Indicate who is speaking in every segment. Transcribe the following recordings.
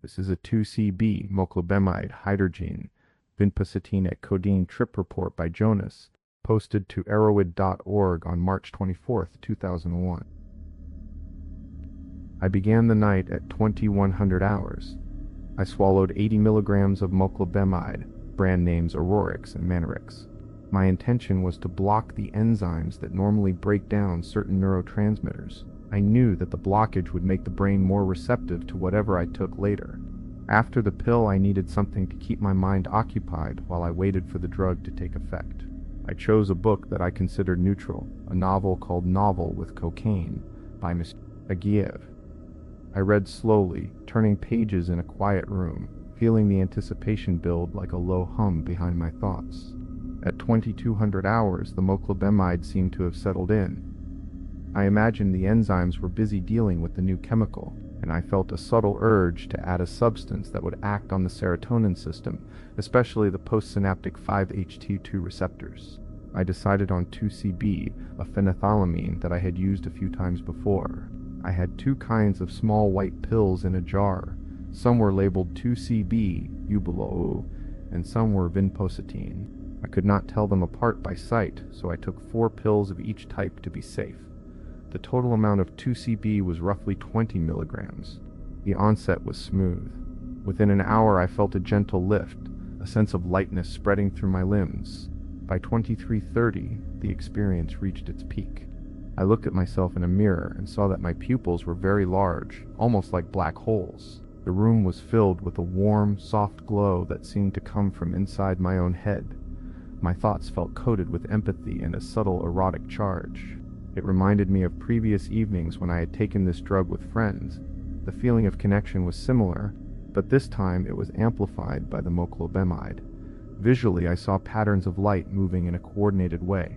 Speaker 1: This is a 2CB moclobemide Hydergine Vinpocetine at Codeine trip report by Jonas, posted to erotic.org on March 24, 2001. I began the night at 2100 hours. I swallowed 80 milligrams of moclobemide, brand names Erotic and Manarix. My intention was to block the enzymes that normally break down certain neurotransmitters. I knew that the blockage would make the brain more receptive to whatever I took later. After the pill, I needed something to keep my mind occupied while I waited for the drug to take effect. I chose a book that I considered neutral, a novel called Novel with Cocaine by Mr. Agiev. I read slowly, turning pages in a quiet room, feeling the anticipation build like a low hum behind my thoughts. At 2200 hours, the moclobemide seemed to have settled in. I imagined the enzymes were busy dealing with the new chemical, and I felt a subtle urge to add a substance that would act on the serotonin system, especially the postsynaptic 5-HT2 receptors. I decided on 2CB, a phenethylamine that I had used a few times before. I had two kinds of small white pills in a jar. Some were labeled 2CB, MAO A, and some were Vinpocetine. I could not tell them apart by sight, so I took 4 pills of each type to be safe. The total amount of 2CB was roughly 20 milligrams. The onset was smooth. Within an hour I felt a gentle lift, a sense of lightness spreading through my limbs. By 23:30, the experience reached its peak. I looked at myself in a mirror and saw that my pupils were very large, almost like black holes. The room was filled with a warm, soft glow that seemed to come from inside my own head. My thoughts felt coated with empathy and a subtle erotic charge. It reminded me of previous evenings when I had taken this drug with friends. The feeling of connection was similar, but this time it was amplified by the moclobemide. Visually, I saw patterns of light moving in a coordinated way.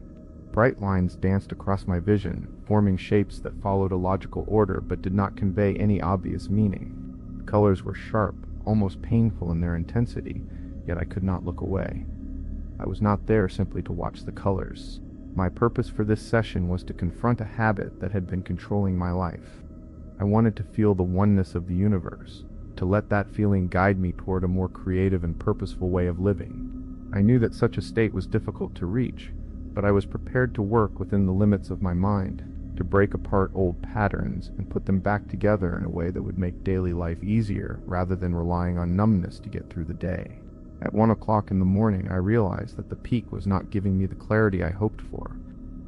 Speaker 1: Bright lines danced across my vision, forming shapes that followed a logical order but did not convey any obvious meaning. The colors were sharp, almost painful in their intensity, yet I could not look away. I was not there simply to watch the colors. My purpose for this session was to confront a habit that had been controlling my life. I wanted to feel the oneness of the universe, to let that feeling guide me toward a more creative and purposeful way of living. I knew that such a state was difficult to reach, but I was prepared to work within the limits of my mind, to break apart old patterns and put them back together in a way that would make daily life easier rather than relying on numbness to get through the day. At 1 o'clock in the morning, I realized that the peak was not giving me the clarity I hoped for.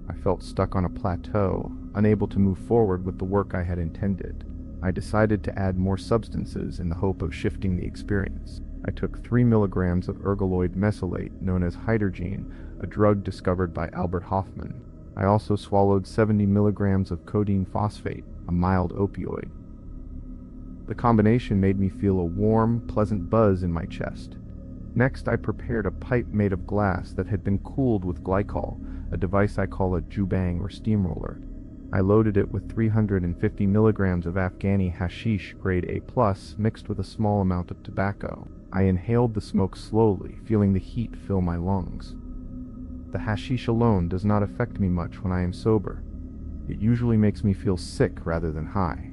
Speaker 1: I felt stuck on a plateau, unable to move forward with the work I had intended. I decided to add more substances in the hope of shifting the experience. I took 3 milligrams of ergoloid mesylate, known as Hydergine, a drug discovered by Albert Hofmann. I also swallowed 70 milligrams of codeine phosphate, a mild opioid. The combination made me feel a warm, pleasant buzz in my chest. Next, I prepared a pipe made of glass that had been cooled with glycol, a device I call a jubang or steamroller. I loaded it with 350 milligrams of Afghani hashish grade A+, mixed with a small amount of tobacco. I inhaled the smoke slowly, feeling the heat fill my lungs. The hashish alone does not affect me much when I am sober. It usually makes me feel sick rather than high.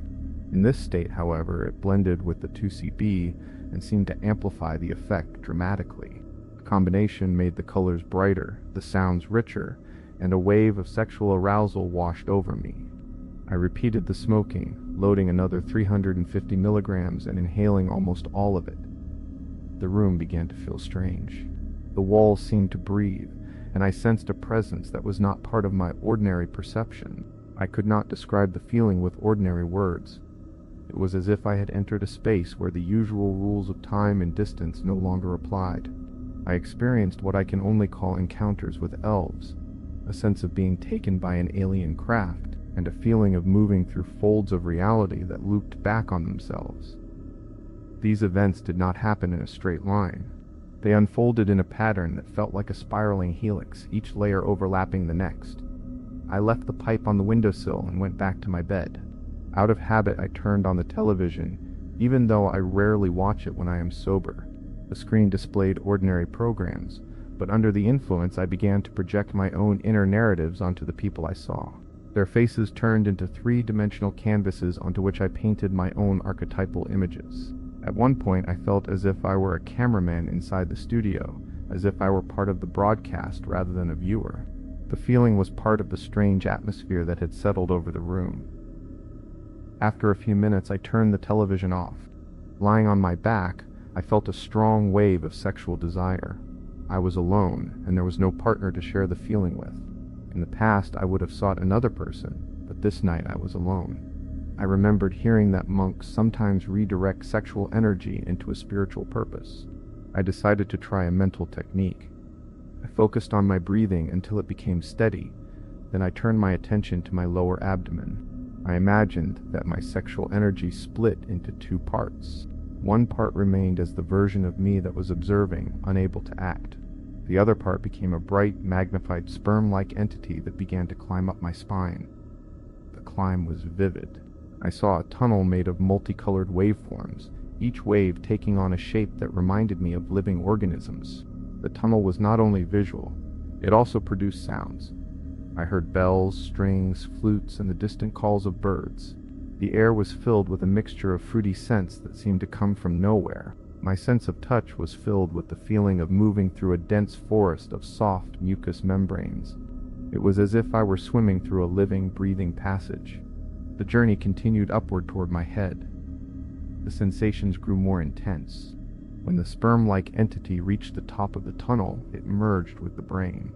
Speaker 1: In this state, however, it blended with the 2CB and seemed to amplify the effect dramatically. The combination made the colors brighter, the sounds richer, and a wave of sexual arousal washed over me. I repeated the smoking, loading another 350 milligrams and inhaling almost all of it. The room began to feel strange. The walls seemed to breathe, and I sensed a presence that was not part of my ordinary perception. I could not describe the feeling with ordinary words. It was as if I had entered a space where the usual rules of time and distance no longer applied. I experienced what I can only call encounters with elves, a sense of being taken by an alien craft, and a feeling of moving through folds of reality that looped back on themselves. These events did not happen in a straight line. They unfolded in a pattern that felt like a spiraling helix, each layer overlapping the next. I left the pipe on the windowsill and went back to my bed. Out of habit, I turned on the television, even though I rarely watch it when I am sober. The screen displayed ordinary programs, but under the influence I began to project my own inner narratives onto the people I saw. Their faces turned into 3-dimensional canvases onto which I painted my own archetypal images. At one point, I felt as if I were a cameraman inside the studio, as if I were part of the broadcast rather than a viewer. The feeling was part of the strange atmosphere that had settled over the room. After a few minutes, I turned the television off. Lying on my back, I felt a strong wave of sexual desire. I was alone, and there was no partner to share the feeling with. In the past, I would have sought another person, but this night I was alone. I remembered hearing that monks sometimes redirect sexual energy into a spiritual purpose. I decided to try a mental technique. I focused on my breathing until it became steady, then I turned my attention to my lower abdomen. I imagined that my sexual energy split into two parts. One part remained as the version of me that was observing, unable to act. The other part became a bright, magnified sperm-like entity that began to climb up my spine. The climb was vivid. I saw a tunnel made of multicolored waveforms, each wave taking on a shape that reminded me of living organisms. The tunnel was not only visual, it also produced sounds. I heard bells, strings, flutes, and the distant calls of birds. The air was filled with a mixture of fruity scents that seemed to come from nowhere. My sense of touch was filled with the feeling of moving through a dense forest of soft mucous membranes. It was as if I were swimming through a living, breathing passage. The journey continued upward toward my head. The sensations grew more intense. When the sperm-like entity reached the top of the tunnel, it merged with the brain.